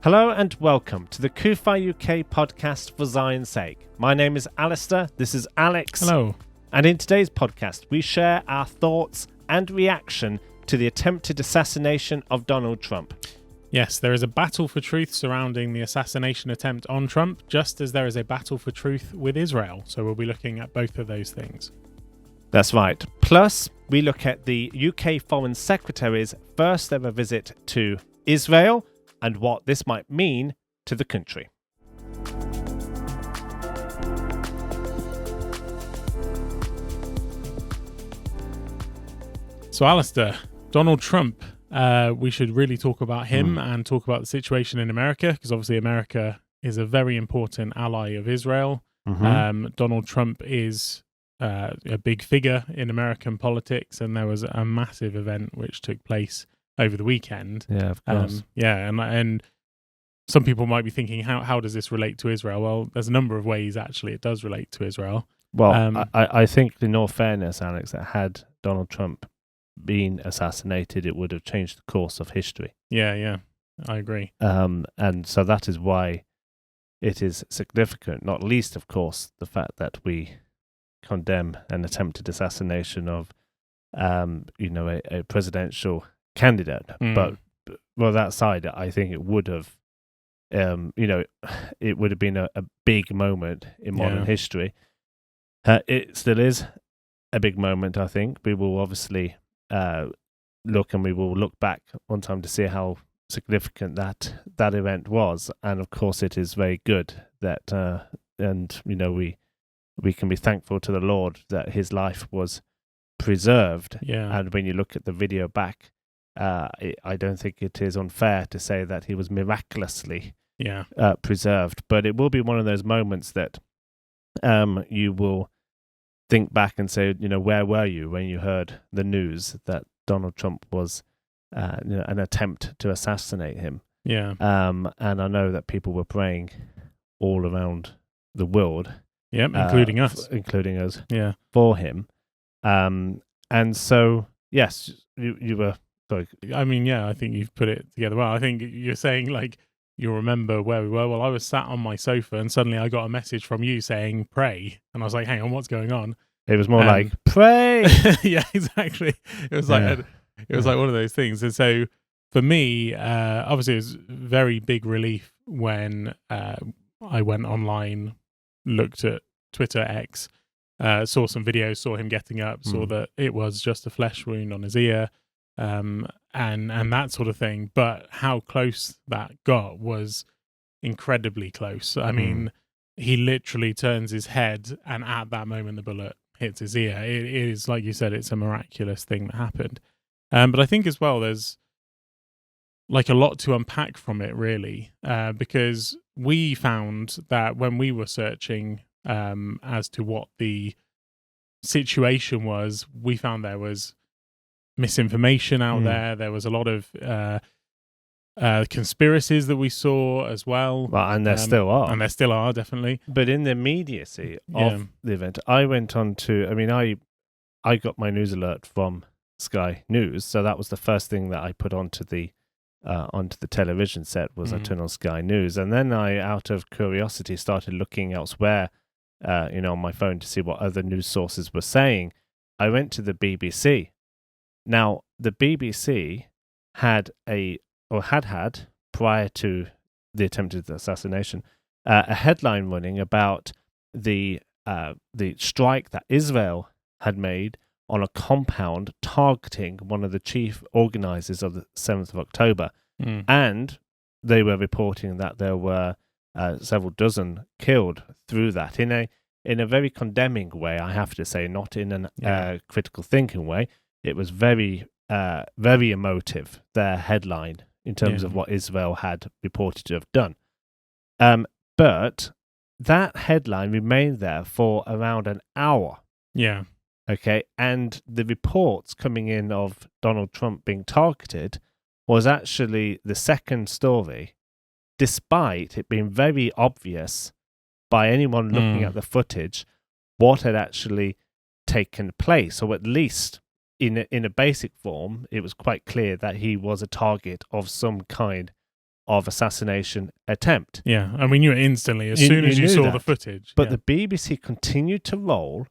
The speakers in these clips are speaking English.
Hello and welcome to the CUFI UK podcast for Zion's sake. My name is Alastair, this is Alex. Hello. And in today's podcast, we share our thoughts and reaction to the attempted assassination of Donald Trump. Yes, there is a battle for truth surrounding the assassination attempt on Trump, just as there is a battle for truth with Israel. So we'll be looking at both of those things. That's right. Plus, we look at the UK Foreign Secretary's first ever visit to Israel and what this might mean to the country. So, Alastair, Donald Trump, we should really talk about him and talk about the situation in America, because obviously America is a very important ally of Israel. Donald Trump is a big figure in American politics, and there was a massive event which took place over the weekend. Yeah, of course. And some people might be thinking, how does this relate to Israel? Well, there's a number of ways, actually, it does relate to Israel. Well, I think, in all fairness, Alex, that had Donald Trump been assassinated, it would have changed the course of history. Yeah, I agree. And so that is why it is significant, not least, of course, the fact that we condemn an attempted assassination of, a presidential candidate. But that side, I think it would have, it would have been a big moment in modern history. It still is a big moment, I think. We will obviously we will look back one time to see how significant that event was. And of course, it is very good that, we can be thankful to the Lord that his life was preserved. Yeah. And when you look at the video back, I don't think it is unfair to say that he was miraculously preserved. But it will be one of those moments that you will think back and say, where were you when you heard the news that Donald Trump was an attempt to assassinate him? Yeah. And I know that people were praying all around the world. Yep, including us. Including us. Yeah. For him. And so, yes, you were... Sorry. I mean, I think you've put it together well. I think you're saying, you remember where we were. Well, I was sat on my sofa and suddenly I got a message from you saying, pray. And I was like, hang on, what's going on? It was more like, pray! Yeah, exactly. It was like one of those things. And so for me, obviously it was very big relief when I went online, looked at Twitter X, saw some videos, saw him getting up, saw that it was just a flesh wound on his ear, and that sort of thing. But how close that got was incredibly close. I mean, he literally turns his head, and at that moment the bullet hits his ear. It is, like you said, it's a miraculous thing that happened. But I think as well there's a lot to unpack from it, really, because we found that when we were searching as to what the situation was, we found there was misinformation out there. There was a lot of conspiracies that we saw as well. Well, and there still are. And there still are, definitely. But in the immediacy of the event, I went on to, I got my news alert from Sky News, so that was the first thing that I put onto the television set was I turned on Sky News. And then I, out of curiosity, started looking elsewhere, on my phone to see what other news sources were saying. I went to the BBC. Now, the BBC had prior to the attempted assassination, a headline running about the strike that Israel had made on a compound targeting one of the chief organizers of the 7th of October. And they were reporting that there were several dozen killed through that in a very condemning way, I have to say, not in a critical thinking way. It was very, very emotive, their headline, in terms of what Israel had reported to have done. But that headline remained there for around an hour. Yeah. Okay, and the reports coming in of Donald Trump being targeted was actually the second story, despite it being very obvious by anyone looking at the footage what had actually taken place, or at least in a basic form, it was quite clear that he was a target of some kind of assassination attempt. Yeah, and we knew it instantly as soon as you saw the footage. But the BBC continued to roll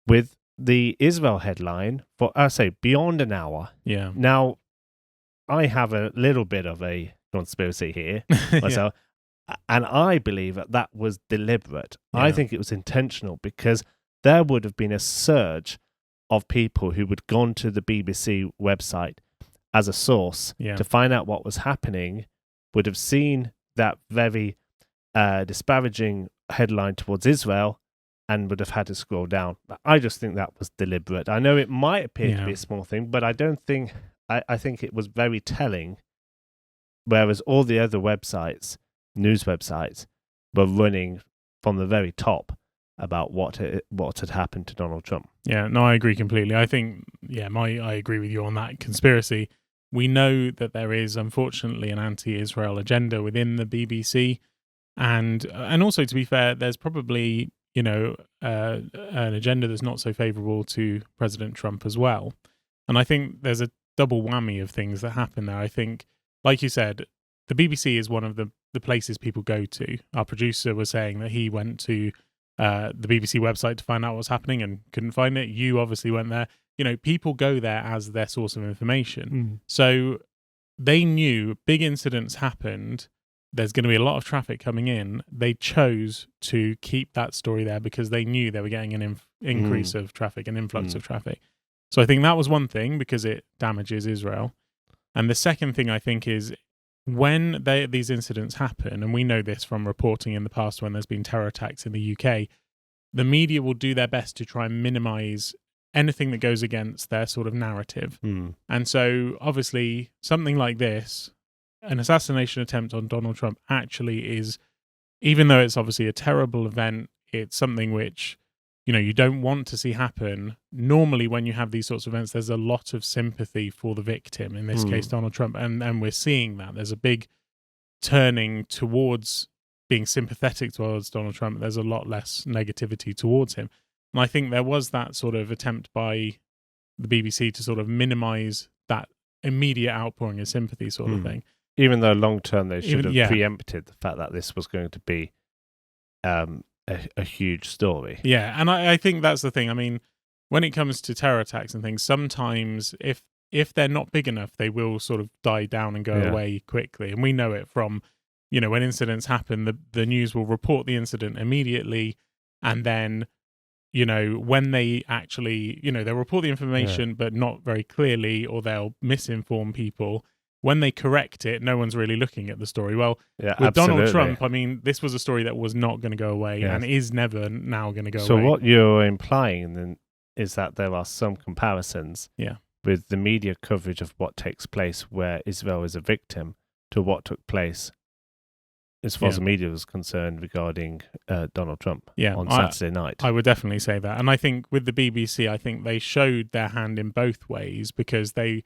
with the Israel headline for, I say, beyond an hour. Yeah. Now, I have a little bit of a conspiracy here myself, and I believe that was deliberate. Yeah. I think it was intentional, because there would have been a surge of people who would have gone to the BBC website as a source to find out what was happening, would have seen that very disparaging headline towards Israel, and would have had to scroll down. I just think that was deliberate. I know it might appear to be a small thing, but I don't think... I think it was very telling, whereas all the other websites, news websites, were running from the very top about what had happened to Donald Trump. Yeah, no, I agree completely. I think, I agree with you on that conspiracy. We know that there is, unfortunately, an anti-Israel agenda within the BBC, and also, to be fair, there's probably an agenda that's not so favourable to President Trump as well. And I think there's a double whammy of things that happen there. I think, like you said, the BBC is one of the places people go to. Our producer was saying that he went to the BBC website to find out what's happening and couldn't find it. You obviously went there. People go there as their source of information. So they knew big incidents happened. There's going to be a lot of traffic coming in. They chose to keep that story there because they knew they were getting an increase of traffic, an influx of traffic. So I think that was one thing, because it damages Israel. And the second thing, I think, is when these incidents happen, and we know this from reporting in the past when there's been terror attacks in the UK, the media will do their best to try and minimise anything that goes against their sort of narrative. And so, obviously, something like this, an assassination attempt on Donald Trump, actually is, even though it's obviously a terrible event, it's something which... you don't want to see happen. Normally, when you have these sorts of events, there's a lot of sympathy for the victim, in this case, Donald Trump. And we're seeing that. There's a big turning towards being sympathetic towards Donald Trump. There's a lot less negativity towards him. And I think there was that sort of attempt by the BBC to sort of minimise that immediate outpouring of sympathy sort of thing. Even though long term they should have preempted the fact that this was going to be... a huge story. Yeah, and I think that's the thing. I mean, when it comes to terror attacks and things, sometimes if they're not big enough, they will sort of die down and go away quickly. And we know it from, when incidents happen, the news will report the incident immediately, and then, when they actually, they'll report the information but not very clearly, or they'll misinform people. When they correct it, no one's really looking at the story. Well, with Donald Trump, I mean, this was a story that was not going to go away and is never now going to go away. So what you're implying then is that there are some comparisons with the media coverage of what takes place where Israel is a victim to what took place as far as the media was concerned regarding Donald Trump on Saturday night. I would definitely say that. And I think with the BBC, I think they showed their hand in both ways, because the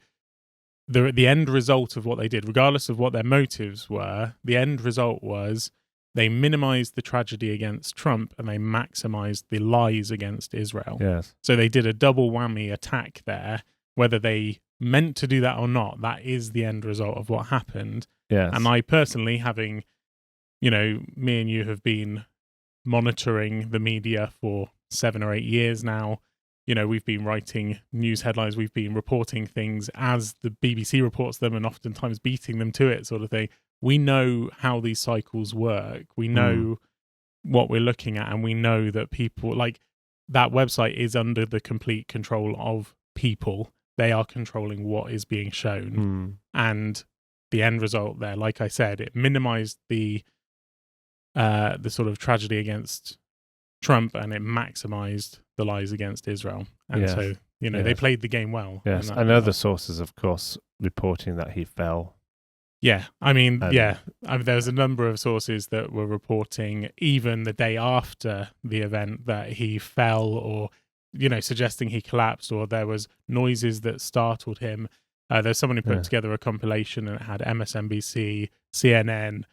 end result of what they did, regardless of what their motives were, the end result was they minimized the tragedy against Trump and they maximized the lies against Israel. Yes. So they did a double whammy attack there. Whether they meant to do that or not, that is the end result of what happened. Yes. And I personally, having, me and you have been monitoring the media for 7 or 8 years now. We've been writing news headlines, we've been reporting things as the BBC reports them, and oftentimes beating them to it, sort of thing. We know how these cycles work. We know what we're looking at, and we know that people, like, that website is under the complete control of people. They are controlling what is being shown. And the end result there, like I said, it minimized the sort of tragedy against Trump, and it maximized the lies against Israel. And so, they played the game well. Yes, and other sources, of course, reporting that he fell. Yeah, I mean, there's a number of sources that were reporting even the day after the event that he fell, or, suggesting he collapsed, or there was noises that startled him. There's someone who put together a compilation, and it had MSNBC, CNN,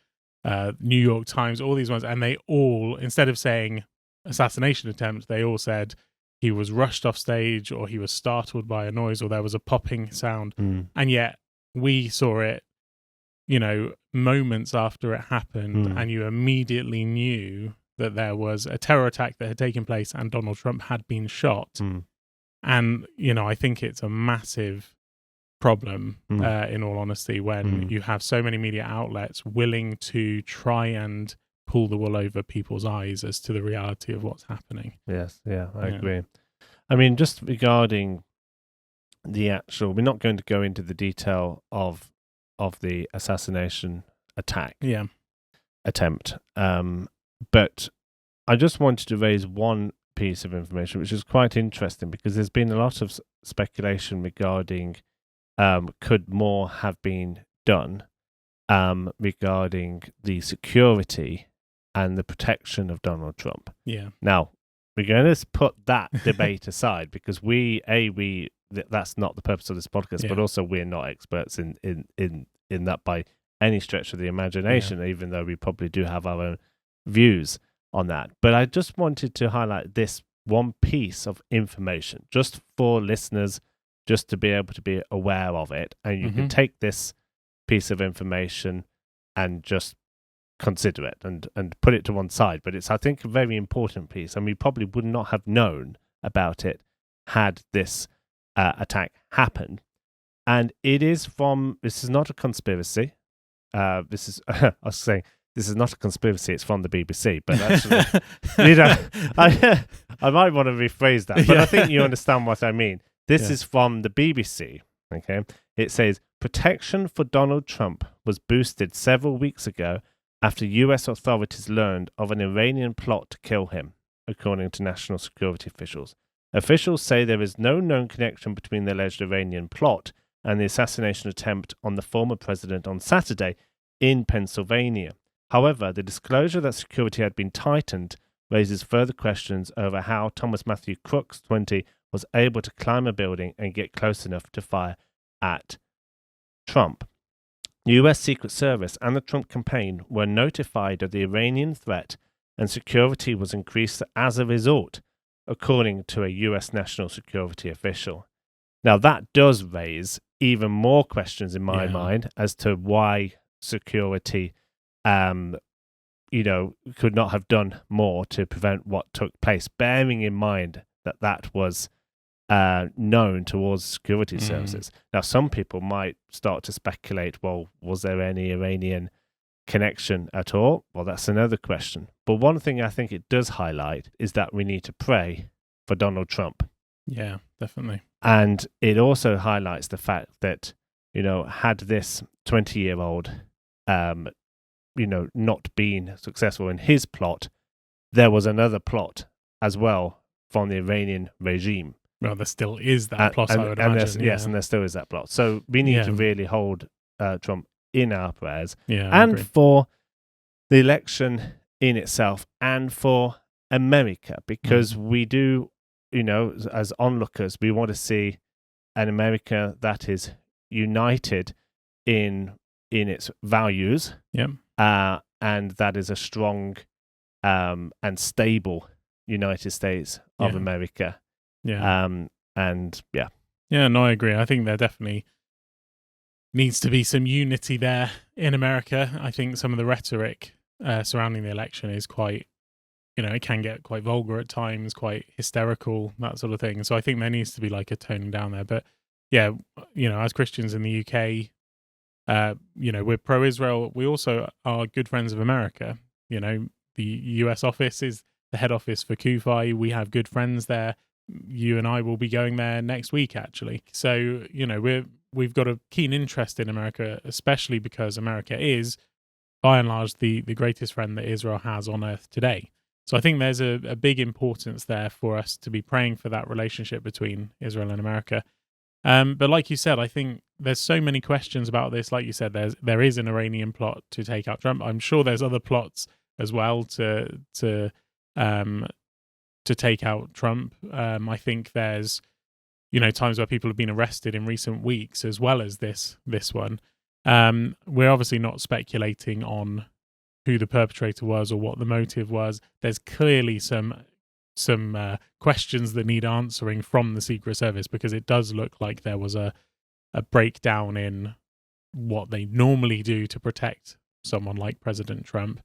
New York Times, all these ones, and they all, instead of saying assassination attempt, they all said he was rushed off stage, or he was startled by a noise, or there was a popping sound. And yet we saw it, moments after it happened, and you immediately knew that there was a terror attack that had taken place and Donald Trump had been shot. And, I think it's a massive problem, in all honesty, when you have so many media outlets willing to try and pull the wool over people's eyes as to the reality of what's happening. Yes, I agree. I mean, just regarding the actual, we're not going to go into the detail of the assassination attempt, but I just wanted to raise one piece of information which is quite interesting, because there's been a lot of speculation regarding could more have been done regarding the security and the protection of Donald Trump. Yeah. Now, we're going to put that debate aside, because that's not the purpose of this podcast, but also we're not experts in that by any stretch of the imagination, even though we probably do have our own views on that. But I just wanted to highlight this one piece of information, just for listeners, just to be able to be aware of it. And you can take this piece of information and just consider it and put it to one side. But it's, I think, a very important piece, and we probably would not have known about it had this attack happened. And it is this is not a conspiracy. I was saying, this is not a conspiracy, it's from the BBC, but actually, I might want to rephrase that, but I think you understand what I mean. This is from the BBC, okay? It says, protection for Donald Trump was boosted several weeks ago after US authorities learned of an Iranian plot to kill him, according to national security officials. Officials say there is no known connection between the alleged Iranian plot and the assassination attempt on the former president on Saturday in Pennsylvania. However, the disclosure that security had been tightened raises further questions over how Thomas Matthew Crooks, 20, was able to climb a building and get close enough to fire at Trump. The US Secret Service and the Trump campaign were notified of the Iranian threat, and security was increased as a result, according to a US national security official. Now, that does raise even more questions in my mind as to why security could not have done more to prevent what took place, bearing in mind that was known towards security services. Now, some people might start to speculate, well, was there any Iranian connection at all? Well, that's another question. But one thing I think it does highlight is that we need to pray for Donald Trump. Yeah, definitely. And it also highlights the fact that, had this 20-year-old not been successful in his plot, there was another plot as well from the Iranian regime. Well, there still is that plot, I would imagine. Yes, and there still is that plot. So we need to really hold Trump in our prayers. Yeah, and for the election in itself, and for America, because we do, as onlookers, we want to see an America that is united in its values, and that is a strong and stable United States of America. Yeah, no, I agree. I think there definitely needs to be some unity there in America. I think some of the rhetoric surrounding the election is quite, it can get quite vulgar at times, quite hysterical, that sort of thing. So I think there needs to be like a toning down there. But as Christians in the UK, we're pro-Israel. We also are good friends of America. The US office is the head office for CUFI. We have good friends there. You and I will be going there next week, actually. So, we've got a keen interest in America, especially because America is, by and large, the greatest friend that Israel has on earth today. So I think there's a big importance there for us to be praying for that relationship between Israel and America. But like you said, I think there's so many questions about this. Like you said, there is an Iranian plot to take out Trump. I'm sure there's other plots as well to take out Trump. I think there's, times where people have been arrested in recent weeks as well as this one. We're obviously not speculating on who the perpetrator was or what the motive was. There's clearly some questions that need answering from the Secret Service, because it does look like there was a breakdown in what they normally do to protect someone like President Trump.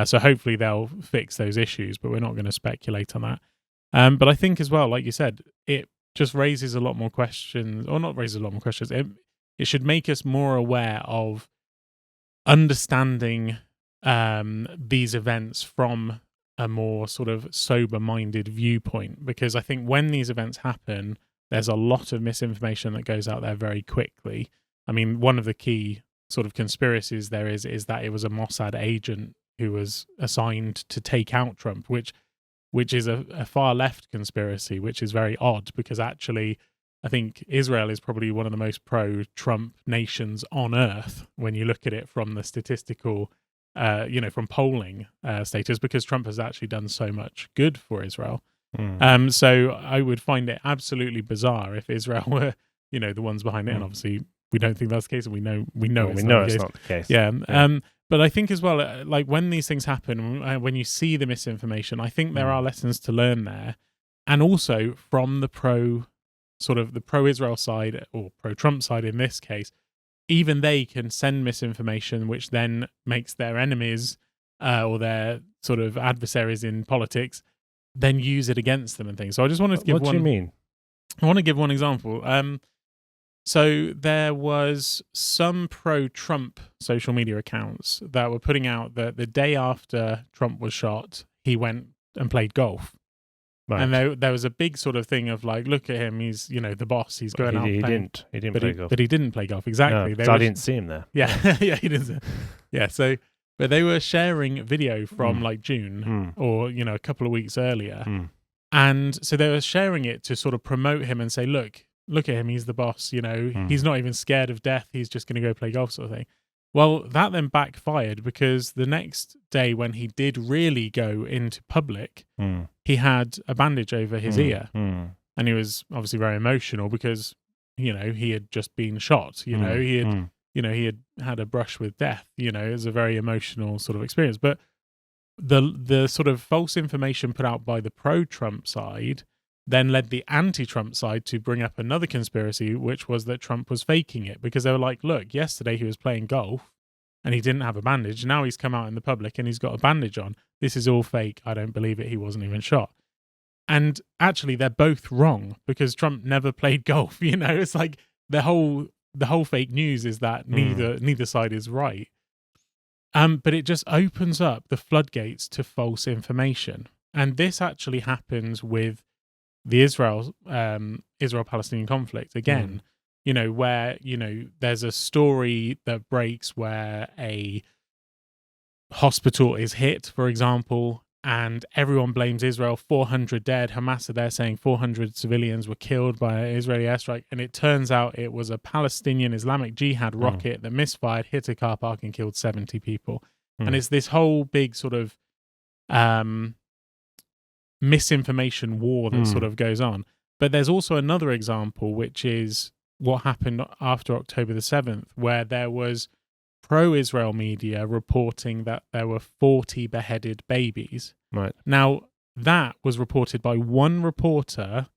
So hopefully they'll fix those issues, but we're not going to speculate on that. But I think as well, like you said, it just raises a lot more questions, or not raises a lot more questions. It should make us more aware of understanding these events from a more sort of sober-minded viewpoint, because I think when these events happen, there's a lot of misinformation that goes out there very quickly. I mean, one of the key sort of conspiracies there is that it was a Mossad agent who was assigned to take out Trump, which is a far left conspiracy, which is very odd, because actually I think Israel is probably one of the most pro-Trump nations on earth when you look at it from the statistical, from polling status, because Trump has actually done so much good for Israel. So I would find it absolutely bizarre if Israel were, the ones behind it, and obviously we don't think that's the case, and we know it's not the case. Yeah. But I think as well, like when these things happen, when you see the misinformation, I think there are lessons to learn there, and also from the pro-Israel side, or pro-Trump side in this case, even they can send misinformation, which then makes their enemies or their sort of adversaries in politics then use it against them and things. So I just wanted to give What do you mean? I want to give one example. So there was some pro-Trump social media accounts that were putting out that the day after Trump was shot, he went and played golf. Right. And there was a big sort of thing of like, look at him, he's, the boss, he's going out playing. He didn't play golf. But he didn't play golf, exactly. No, I didn't see him there. Yeah, yeah, he didn't. Yeah, so, but they were sharing video from like June or, a couple of weeks earlier. And so they were sharing it to sort of promote him and say, look at him, he's the boss, he's not even scared of death, he's just going to go play golf, sort of thing. Well, that then backfired, because the next day when he did really go into public, he had a bandage over his ear. And he was obviously very emotional because, he had just been shot, he had a brush with death, it was a very emotional sort of experience. But the sort of false information put out by the pro-Trump side then led the anti-Trump side to bring up another conspiracy, which was that Trump was faking it, because they were like, look, yesterday he was playing golf and he didn't have a bandage. Now he's come out in the public and he's got a bandage on. This is all fake. I don't believe it. He wasn't even shot. And actually, they're both wrong, because Trump never played golf. It's like the whole fake news is that neither side is right. But it just opens up the floodgates to false information. And this actually happens with the Israel-Palestinian conflict again, where, there's a story that breaks where a hospital is hit, for example, and everyone blames Israel. 400 dead. Hamas are there saying 400 civilians were killed by an Israeli airstrike, and it turns out it was a Palestinian Islamic Jihad rocket that misfired, hit a car park, and killed 70 people. And it's this whole big sort of misinformation war that sort of goes on. But there's also another example, which is what happened after October the 7th, where there was pro-Israel media reporting that there were 40 beheaded babies. Right. Now, that was reported by one reporter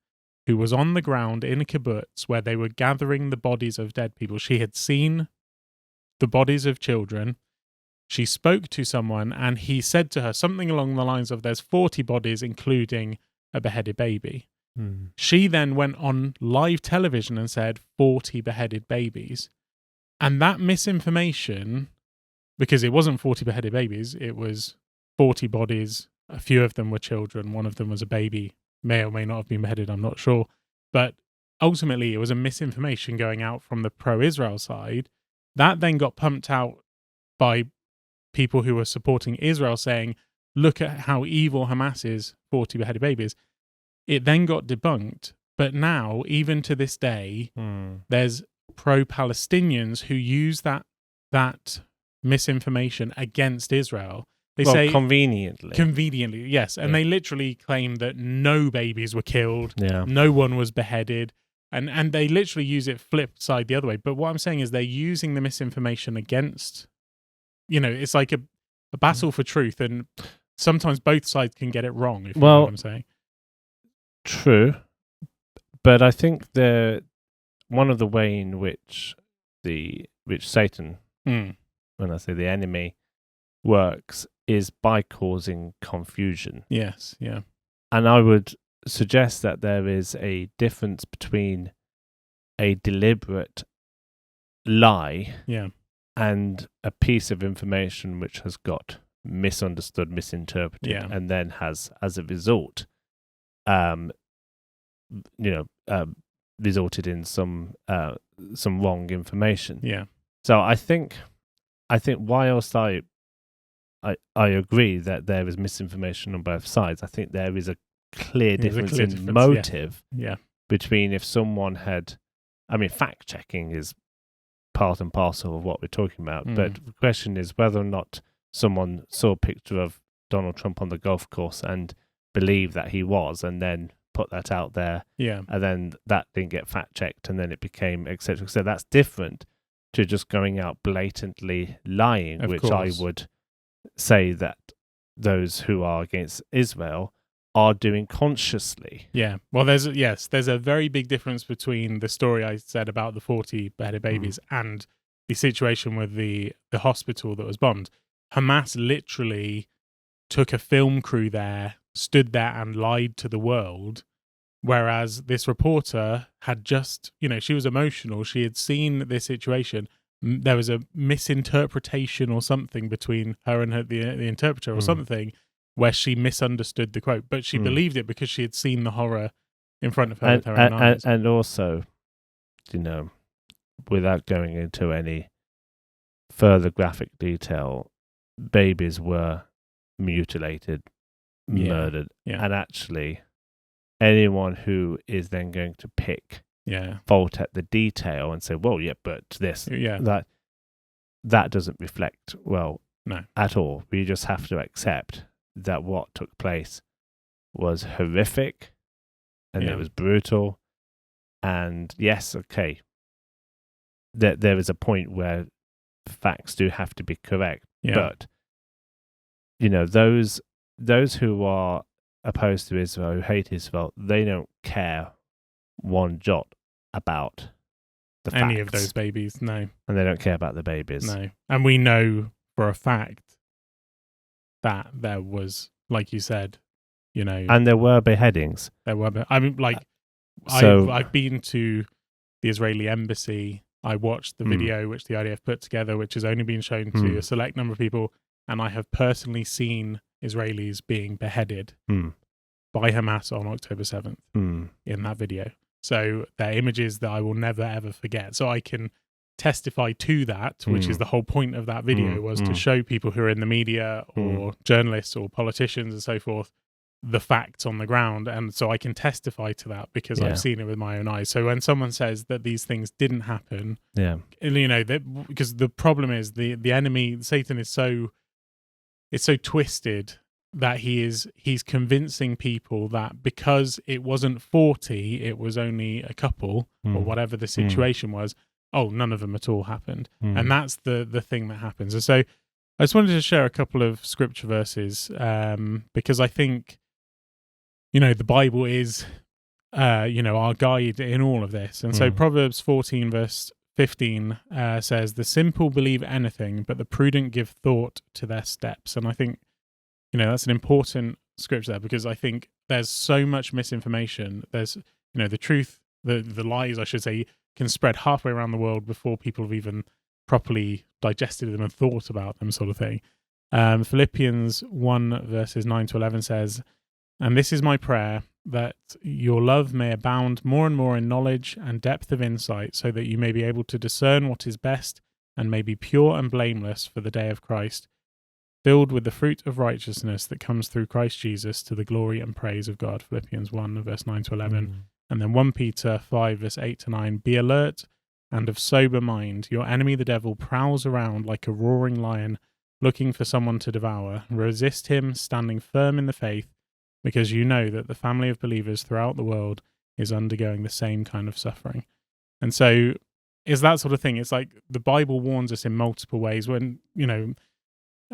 who was on the ground in a kibbutz where they were gathering the bodies of dead people. She had seen the bodies of children. She spoke to someone and he said to her something along the lines of, there's 40 bodies, including a beheaded baby. She then went on live television and said 40 beheaded babies. And that misinformation, because it wasn't 40 beheaded babies, it was 40 bodies. A few of them were children. One of them was a baby. May or may not have been beheaded, I'm not sure. But ultimately, it was a misinformation going out from the pro-Israel side. That then got pumped out by people who were supporting Israel saying, look at how evil Hamas is, 40 beheaded babies. It then got debunked. But now, even to this day, there's pro-Palestinians who use that misinformation against Israel. They say conveniently, yes, and they literally claim that no babies were killed, no one was beheaded, and they literally use it flipped side the other way. But what I'm saying is they're using the misinformation against, it's like a battle for truth, and sometimes both sides can get it wrong. If you know what I'm saying. True, but I think one of the way in which the which Satan, when I say the enemy, works is by causing confusion. Yes, yeah. And I would suggest that there is a difference between a deliberate lie and a piece of information which has got misunderstood, misinterpreted, and then has, as a result, resulted in some wrong information. Yeah. So I think whilst I agree that there is misinformation on both sides, I think there is a clear difference in motive between if someone had, fact checking is part and parcel of what we're talking about, but the question is whether or not someone saw a picture of Donald Trump on the golf course and believed that he was, and then put that out there, and then that didn't get fact checked, and then it became etc. So that's different to just going out blatantly lying, which I would say that those who are against Israel are doing consciously. Yeah. Well, there's a very big difference between the story I said about the 40 beheaded babies and the situation with the hospital that was bombed. Hamas literally took a film crew there, stood there and lied to the world, whereas this reporter had just, she was emotional. She had seen this situation. There was a misinterpretation or something between her and the interpreter or something, where she misunderstood the quote, but she believed it because she had seen the horror in front of her with her own eyes. And also, without going into any further graphic detail, babies were mutilated, murdered, and actually anyone who is then going to pick fault at the detail and say, well, but this, that doesn't reflect at all. We just have to accept that what took place was horrific and it was brutal, and yes, okay, there is a point where facts do have to be correct, but those who are opposed to Israel, who hate Israel, they don't care one jot about the facts. Any of those babies, no. And they don't care about the babies. No. And we know for a fact that there was, like you said, and there were beheadings. I've been to the Israeli embassy. I watched the video which the IDF put together, which has only been shown to a select number of people, and I have personally seen Israelis being beheaded by Hamas on October 7th in that video. So they're images that I will never, ever forget. So I can testify to that, which is the whole point of that video, was to show people who are in the media or journalists or politicians and so forth the facts on the ground. And so I can testify to that because I've seen it with my own eyes. So when someone says that these things didn't happen, because the problem is the enemy, Satan, is so twisted that he's convincing people that because it wasn't 40, it was only a couple or whatever the situation was, none of them at all happened. And that's the thing that happens. And so I just wanted to share a couple of scripture verses because I think, the Bible is, our guide in all of this. And so Proverbs 14 verse 15 says, the simple believe anything, but the prudent give thought to their steps. And I think, that's an important scripture there, because I think there's so much misinformation. There's, the truth, the lies, I should say, can spread halfway around the world before people have even properly digested them and thought about them, sort of thing. Philippians 1 verses 9 to 11 says, and this is my prayer, that your love may abound more and more in knowledge and depth of insight, so that you may be able to discern what is best and may be pure and blameless for the day of Christ, filled with the fruit of righteousness that comes through Christ Jesus to the glory and praise of God. Philippians 1 verse 9 to 11. And then 1 Peter 5 verse 8 to 9. Be alert and of sober mind. Your enemy the devil prowls around like a roaring lion, looking for someone to devour. Resist him, standing firm in the faith, because you know that the family of believers throughout the world is undergoing the same kind of suffering. And so it's that sort of thing. It's like the Bible warns us in multiple ways. When,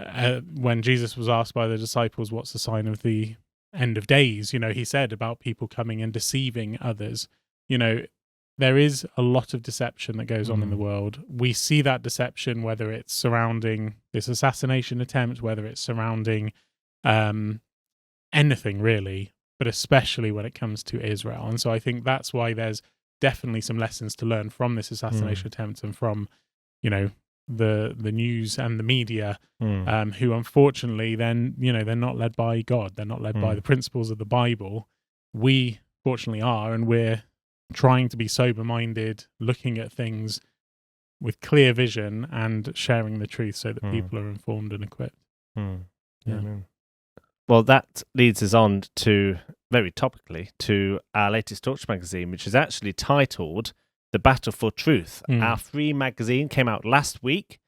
when Jesus was asked by the disciples, what's the sign of the end of days? He said about people coming and deceiving others. there is a lot of deception that goes on in the world. We see that deception, whether it's surrounding this assassination attempt, whether it's surrounding anything really, but especially when it comes to Israel. And so I think that's why there's definitely some lessons to learn from this assassination attempt and from, the news and the media, who unfortunately then, they're not led by God. They're not led by the principles of the Bible. We fortunately are, and we're trying to be sober-minded, looking at things with clear vision and sharing the truth so that people are informed and equipped. Yeah. Well, that leads us on to, very topically, to our latest Torch magazine, which is actually titled The Battle for Truth. Our free magazine came out last week.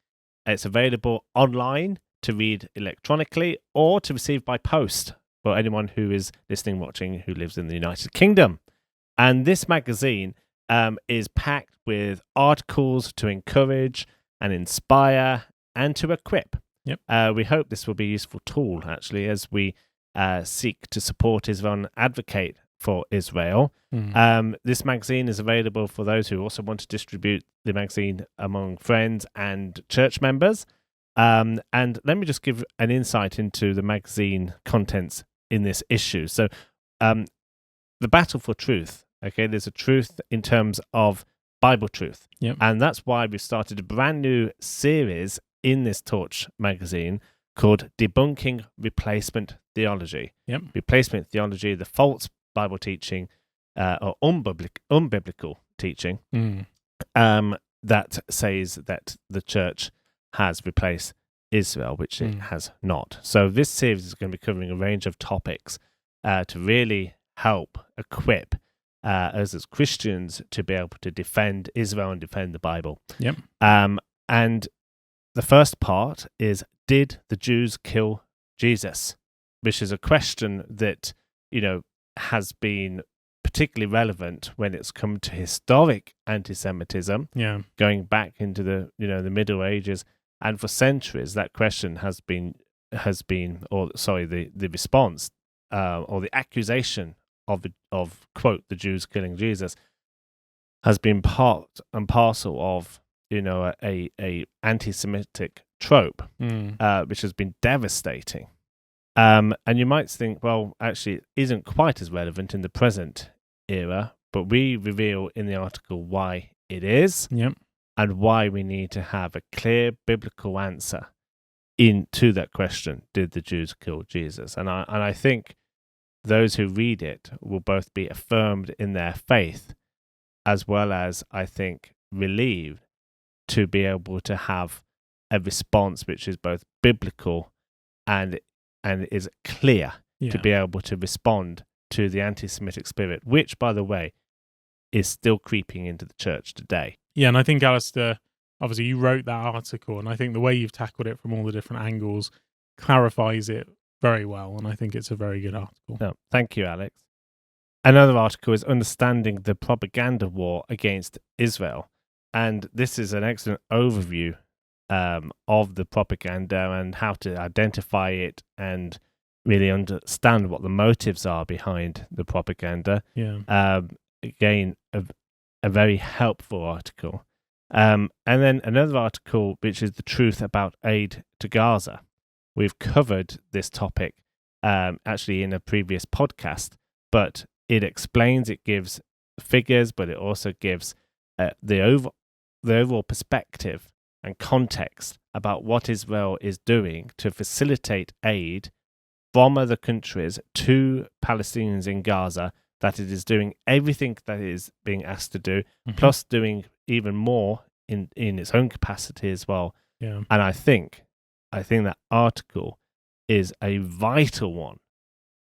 It's available online to read electronically or to receive by post for anyone who is listening, watching, who lives in the United Kingdom. And this magazine is packed with articles to encourage and inspire and to equip. Yep. We hope this will be a useful tool, actually, as we seek to support Israel and advocate for Israel. This magazine is available for those who also want to distribute the magazine among friends and church members. And let me just give an insight into the magazine contents in this issue. So, the battle for truth, okay, there's a truth in terms of Bible truth. Yep. And that's why we've started a brand new series in this Torch magazine called Debunking Replacement Theology. Yep. Replacement theology, the false Bible teaching or unbiblical teaching that says that the church has replaced Israel, which it has not. So this series is going to be covering a range of topics to really help equip us as Christians to be able to defend Israel and defend the Bible. Yep. And the first part is, did the Jews kill Jesus? Which is a question that, has been particularly relevant when it's come to historic anti-Semitism, going back into the Middle Ages, and for centuries that question has been, the response or the accusation of quote the Jews killing Jesus has been part and parcel of a anti-Semitic trope, which has been devastating. And you might think, well, actually, it isn't quite as relevant in the present era, but we reveal in the article why it is, and why we need to have a clear biblical answer into that question: did the Jews kill Jesus? And I think those who read it will both be affirmed in their faith, as well as, I think, relieved to be able to have a response which is both biblical and is clear, to be able to respond to the anti-Semitic spirit, which, by the way, is still creeping into the church today. Yeah, and I think, Alastair, obviously you wrote that article, and I think the way you've tackled it from all the different angles clarifies it very well, and I think it's a very good article. No, thank you, Alex. Another article is Understanding the Propaganda War Against Israel, and this is an excellent overview of the propaganda and how to identify it and really understand what the motives are behind the propaganda. Again, a very helpful article. And then another article, which is The Truth About Aid to Gaza. We've covered this topic actually in a previous podcast, but it explains, it gives figures, but it also gives the overall perspective and context about what Israel is doing to facilitate aid from other countries to Palestinians in Gaza, that it is doing everything that it is being asked to do, plus doing even more in its own capacity as well. Yeah. And I think that article is a vital one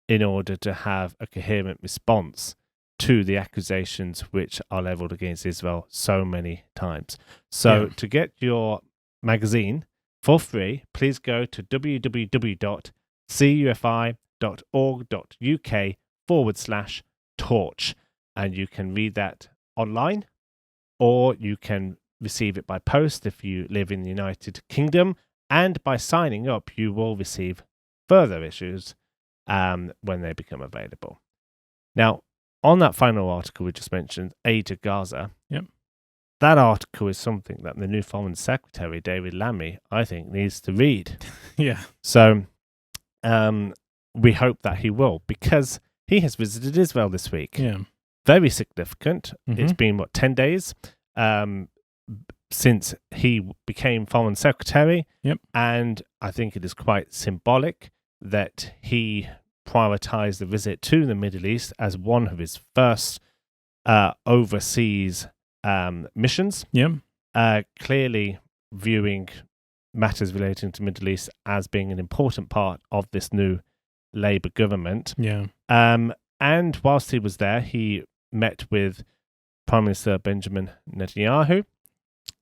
in order to have a coherent response to the accusations which are leveled against Israel so many times. So to get your magazine for free, please go to www.cufi.org.uk/torch, and you can read that online, or you can receive it by post if you live in the United Kingdom, and by signing up you will receive further issues when they become available. Now, on that final article we just mentioned, Aid to Gaza. Yep. That article is something that the new Foreign Secretary, David Lammy, I think, needs to read. Yeah. So we hope that he will, because he has visited Israel this week. Yeah. Very significant. Mm-hmm. It's been, 10 days since he became Foreign Secretary. Yep. And I think it is quite symbolic that he prioritized the visit to the Middle East as one of his first overseas missions. Yeah. Clearly viewing matters relating to Middle East as being an important part of this new Labour government. Yeah. And whilst he was there, he met with Prime Minister Benjamin Netanyahu.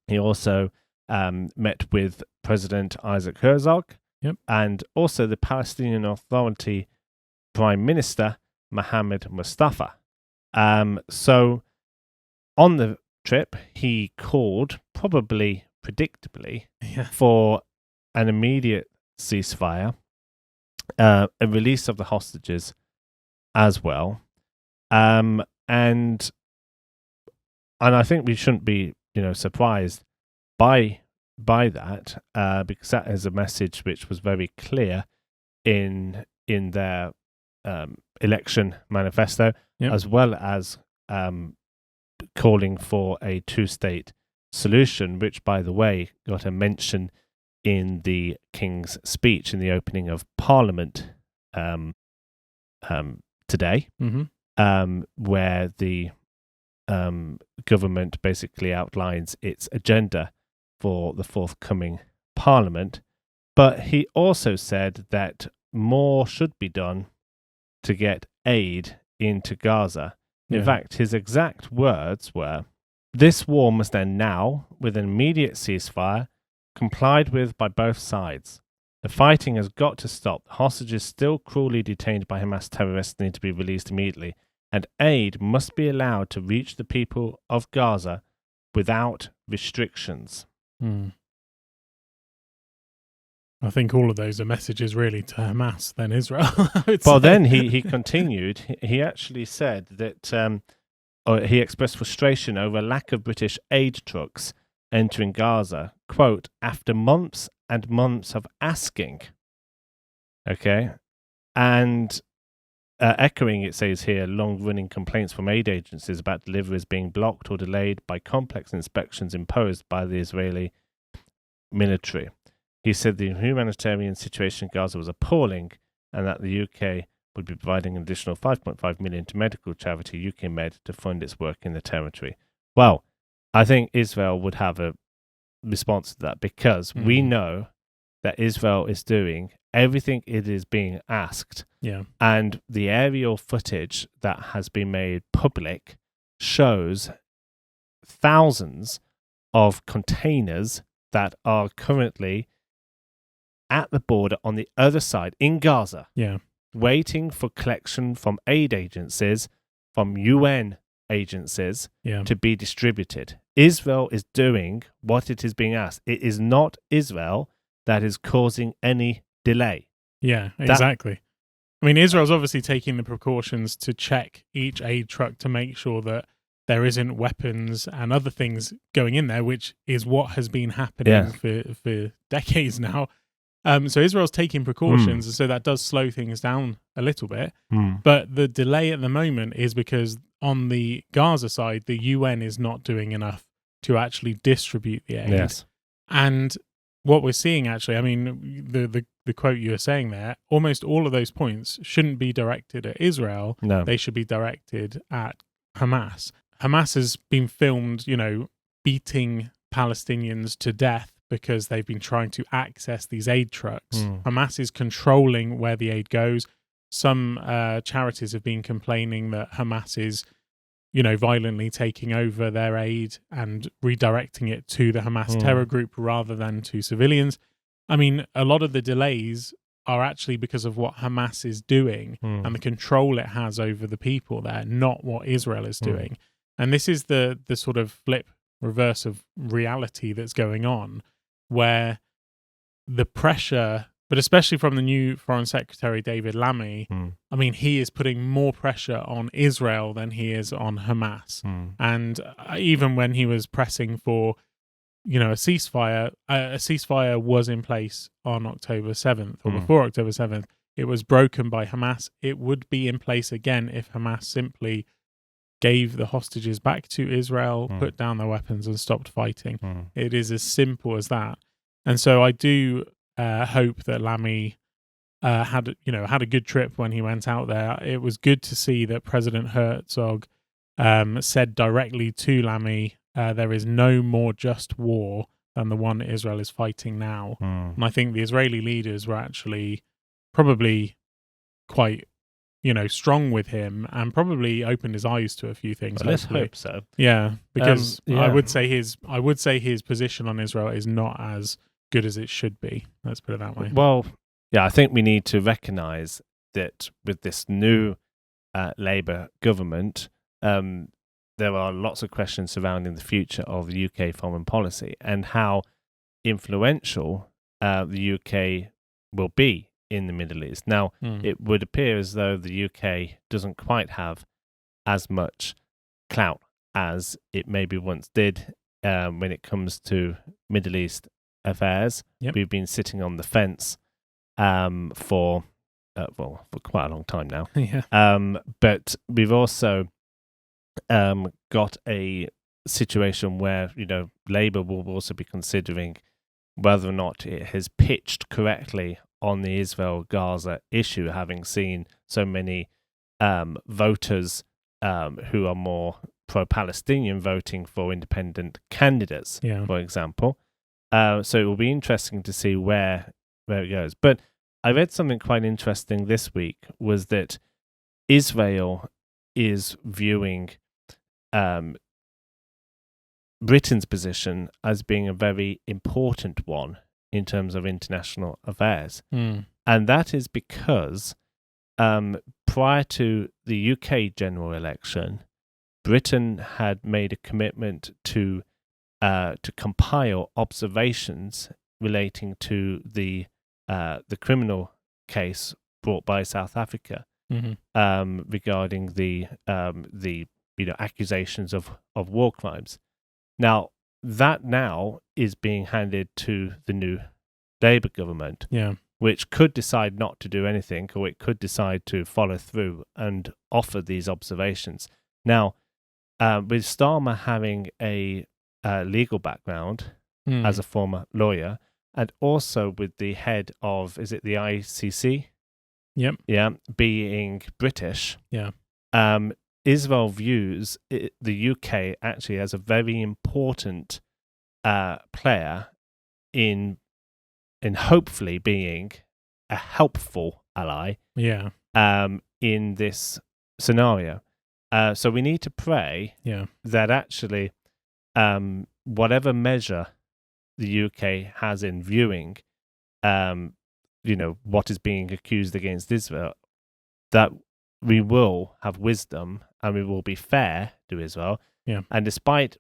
He also met with President Isaac Herzog. Yep. And also the Palestinian Authority Prime Minister Mohammed Mustafa. So on the trip, he called, probably predictably, for an immediate ceasefire, a release of the hostages as well. And I think we shouldn't be, surprised by that, because that is a message which was very clear in their election manifesto, as well as calling for a two-state solution, which, by the way, got a mention in the King's speech in the opening of Parliament today, where the government basically outlines its agenda for the forthcoming Parliament. But he also said that more should be done to get aid into Gaza. In fact, his exact words were, "This war must end now with an immediate ceasefire complied with by both sides. The fighting has got to stop. The hostages still cruelly detained by Hamas terrorists need to be released immediately, and aid must be allowed to reach the people of Gaza without restrictions." I think all of those are messages really to Hamas than Israel. Well, then he continued. He actually said that he expressed frustration over a lack of British aid trucks entering Gaza, quote, "after months and months of asking." Okay. And echoing, it says here, long-running complaints from aid agencies about deliveries being blocked or delayed by complex inspections imposed by the Israeli military. He said the humanitarian situation in Gaza was appalling and that the UK would be providing an additional $5.5 million to medical charity UK Med to fund its work in the territory. Well, I think Israel would have a response to that, because we know that Israel is doing everything it is being asked. Yeah. And the aerial footage that has been made public shows thousands of containers that are currently at the border on the other side in Gaza, waiting for collection from aid agencies, from UN agencies, to be distributed. Israel is doing what it is being asked. It is not Israel that is causing any delay. Yeah, exactly. I mean, Israel's obviously taking the precautions to check each aid truck to make sure that there isn't weapons and other things going in there, which is what has been happening for decades now. So Israel's taking precautions, and so that does slow things down a little bit. But the delay at the moment is because on the Gaza side, the UN is not doing enough to actually distribute the aid. Yes. And what we're seeing, actually, I mean, the quote you were saying there, almost all of those points shouldn't be directed at Israel. No. They should be directed at Hamas. Hamas has been filmed, beating Palestinians to death because they've been trying to access these aid trucks. Hamas is controlling where the aid goes. Some charities have been complaining that Hamas is, violently taking over their aid and redirecting it to the Hamas terror group rather than to civilians. I mean, a lot of the delays are actually because of what Hamas is doing and the control it has over the people there, not what Israel is doing. And this is the sort of flip reverse of reality that's going on, where the pressure But especially from the new Foreign Secretary, David Lammy, I mean, he is putting more pressure on Israel than he is on Hamas. And even when he was pressing for, a ceasefire was in place on October 7th, or before October 7th. It was broken by Hamas. It would be in place again if Hamas simply gave the hostages back to Israel, put down their weapons and stopped fighting. It is as simple as that. And so I do hope that Lammy had a good trip when he went out there. It was good to see that President Herzog said directly to Lammy, there is no more just war than the one Israel is fighting now. And I think the Israeli leaders were actually probably quite, strong with him, and probably opened his eyes to a few things. Well, let's hope so. Yeah, because I would say his position on Israel is not as good as it should be. Let's put it that way. Well, yeah, I think we need to recognise that with this new Labour government, there are lots of questions surrounding the future of the UK foreign policy and how influential the UK will be in the Middle East. Now, it would appear as though the UK doesn't quite have as much clout as it maybe once did when it comes to Middle East affairs. Yep. We've been sitting on the fence for quite a long time now. But we've also got a situation where Labour will also be considering whether or not it has pitched correctly on the Israel-Gaza issue, having seen so many voters who are more pro-Palestinian voting for independent candidates, for example. So it will be interesting to see where it goes. But I read something quite interesting this week, was that Israel is viewing Britain's position as being a very important one in terms of international affairs. And that is because prior to the UK general election, Britain had made a commitment to compile observations relating to the criminal case brought by South Africa regarding the accusations of war crimes. Now that is being handed to the new Labour government, which could decide not to do anything, or it could decide to follow through and offer these observations. Now, with Starmer having a legal background as a former lawyer, and also with the head of, is it the ICC? Yep. Yeah, being British. Yeah. Israel views the UK actually as a very important player in hopefully being a helpful ally. Yeah. In this scenario. So we need to pray that actually whatever measure the UK has in viewing what is being accused against Israel, that we will have wisdom and we will be fair to Israel. Yeah. And despite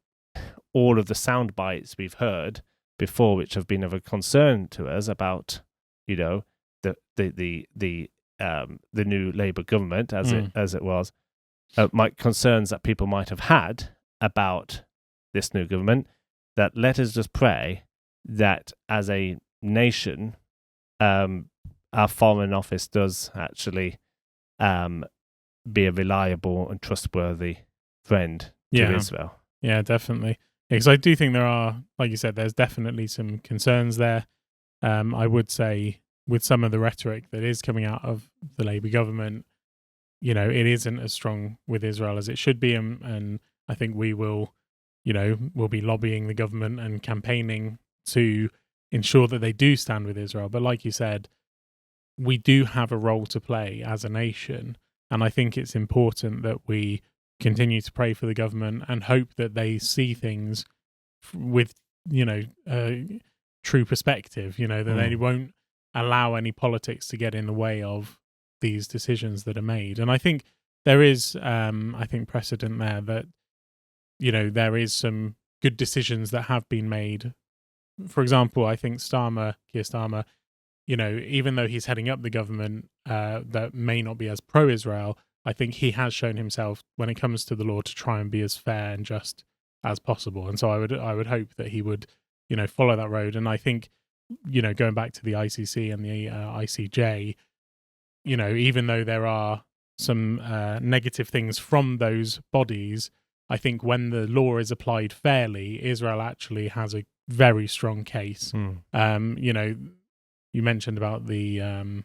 all of the sound bites we've heard before, which have been of a concern to us about, the new Labour government as it was, concerns that people might have had about this new government, that let us just pray that as a nation, our foreign office does actually be a reliable and trustworthy friend to Israel. Yeah, definitely. Because I do think there are, like you said, there's definitely some concerns there. I would say with some of the rhetoric that is coming out of the Labour government, it isn't as strong with Israel as it should be. And I think we will, we'll be lobbying the government and campaigning to ensure that they do stand with Israel. But like you said, we do have a role to play as a nation. And I think it's important that we continue to pray for the government and hope that they see things with, true perspective, that they won't allow any politics to get in the way of these decisions that are made. And I think there is, precedent there that, there is some good decisions that have been made. For example, I think Keir Starmer even though he's heading up the government that may not be as pro-Israel, I think he has shown himself when it comes to the law to try and be as fair and just as possible. And so I would hope that he would, follow that road. And I think, going back to the ICC and the ICJ, even though there are some negative things from those bodies, I think when the law is applied fairly, Israel actually has a very strong case. You mentioned about the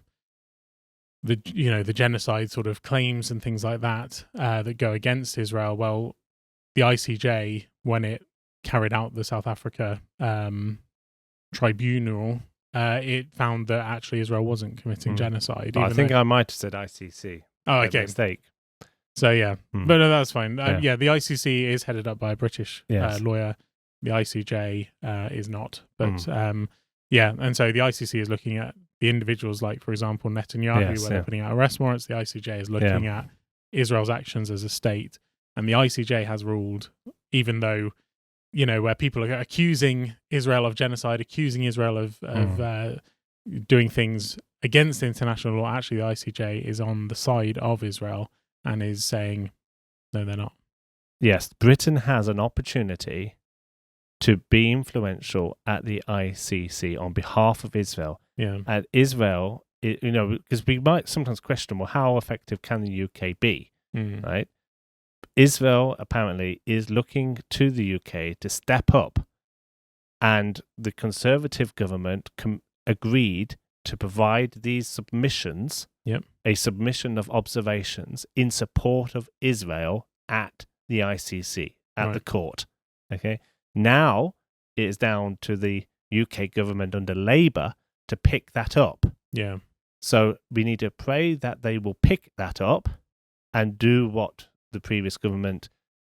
genocide sort of claims and things like that that go against Israel. Well, the ICJ, when it carried out the South Africa tribunal, it found that actually Israel wasn't committing genocide. I think I might have said ICC. Oh, okay. Mistake. So yeah, but no, that's fine. The ICC is headed up by a British lawyer. The ICJ is not, but and so the ICC is looking at the individuals, like for example Netanyahu, where they're putting out arrest warrants. The ICJ is looking at Israel's actions as a state, and the ICJ has ruled, even though where people are accusing Israel of genocide, accusing Israel of doing things against international law, actually the ICJ is on the side of Israel and is saying, no, they're not. Yes, Britain has an opportunity to be influential at the ICC on behalf of Israel. Yeah. And Israel, because we might sometimes question, well, how effective can the UK be, right? Israel apparently is looking to the UK to step up, and the Conservative government agreed to provide these submissions, a submission of observations in support of Israel at the ICC, at the court. Okay. Now it is down to the UK government under Labour to pick that up. Yeah. So we need to pray that they will pick that up and do what the previous government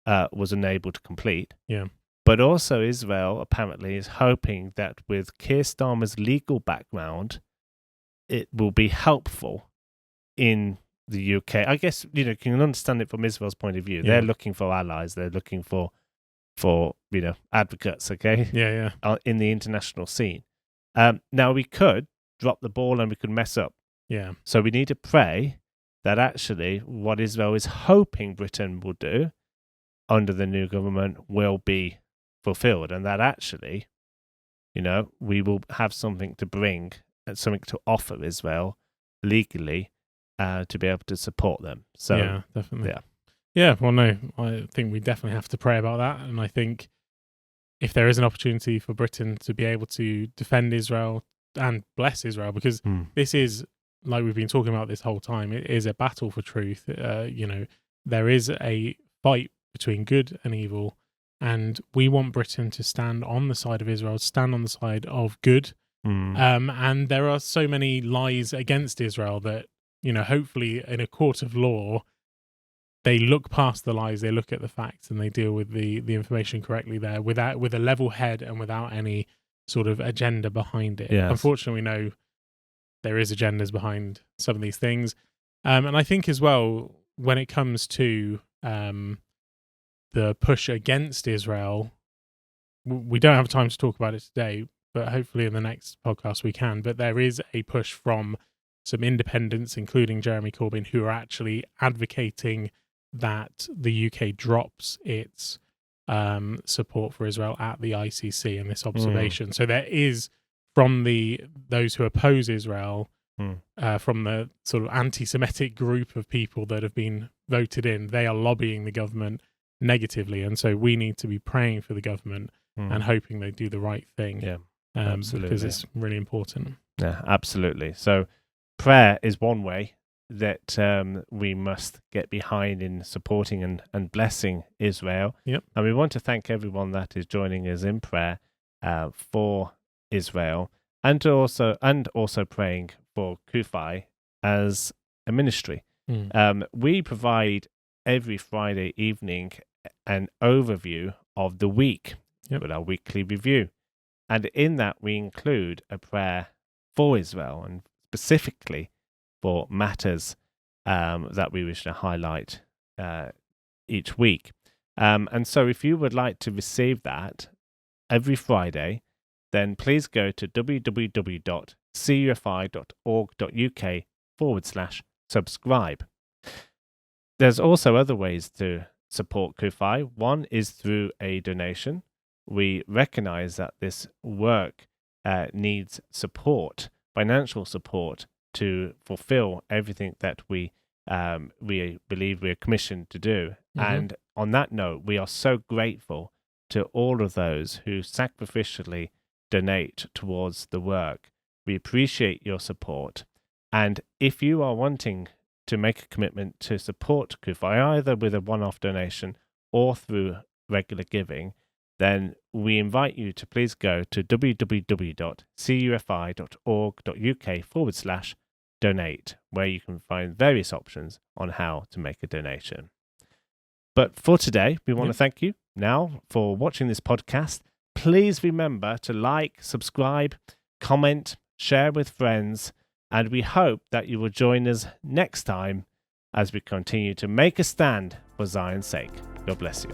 was unable to complete. Yeah. But also Israel apparently is hoping that with Keir Starmer's legal background, it will be helpful in the UK. I guess, you can understand it from Israel's point of view. Yeah. They're looking for allies. They're looking for advocates, okay? Yeah. In the international scene. Now, we could drop the ball and we could mess up. Yeah. So we need to pray that actually what Israel is hoping Britain will do under the new government will be fulfilled, and that actually, we will have something to bring, something to offer Israel legally to be able to support them. So, yeah, definitely. Yeah, well, no, I think we definitely have to pray about that. And I think if there is an opportunity for Britain to be able to defend Israel and bless Israel, because this is, like we've been talking about this whole time, it is a battle for truth. There is a fight between good and evil, and we want Britain to stand on the side of Israel, stand on the side of good. And there are so many lies against Israel that, hopefully in a court of law, they look past the lies, they look at the facts, and they deal with the information correctly there with a level head and without any sort of agenda behind it. Yes. Unfortunately, we know there is agendas behind some of these things. And I think as well, when it comes to the push against Israel, we don't have time to talk about it today, but hopefully in the next podcast we can. But there is a push from some independents, including Jeremy Corbyn, who are actually advocating that the UK drops its support for Israel at the ICC in this observation. So there is, from those who oppose Israel, from the sort of anti-Semitic group of people that have been voted in, they are lobbying the government negatively. And so we need to be praying for the government and hoping they do the right thing. Yeah, absolutely. Because it's really important. Yeah, absolutely. So prayer is one way that we must get behind in supporting and blessing Israel. Yep. And we want to thank everyone that is joining us in prayer for Israel, and also praying for CUFI as a ministry. We provide every Friday evening an overview of the week with our weekly review. And in that, we include a prayer for Israel, and specifically for matters that we wish to highlight each week. And so if you would like to receive that every Friday, then please go to www.cufik.org cufi.org.uk/subscribe. There's also other ways to support CUFI. One is through a donation. We recognize that this work needs support, financial support, to fulfill everything that we believe we're commissioned to do. And on that note, we are so grateful to all of those who sacrificially donate towards the work. We appreciate your support. And if you are wanting to make a commitment to support CUFI, either with a one-off donation or through regular giving, then we invite you to please go to www.cufi.org.uk/donate, where you can find various options on how to make a donation. But for today, we want to thank you now for watching this podcast. Please remember to like, subscribe, comment, share with friends, and we hope that you will join us next time as we continue to make a stand for Zion's sake. God bless you.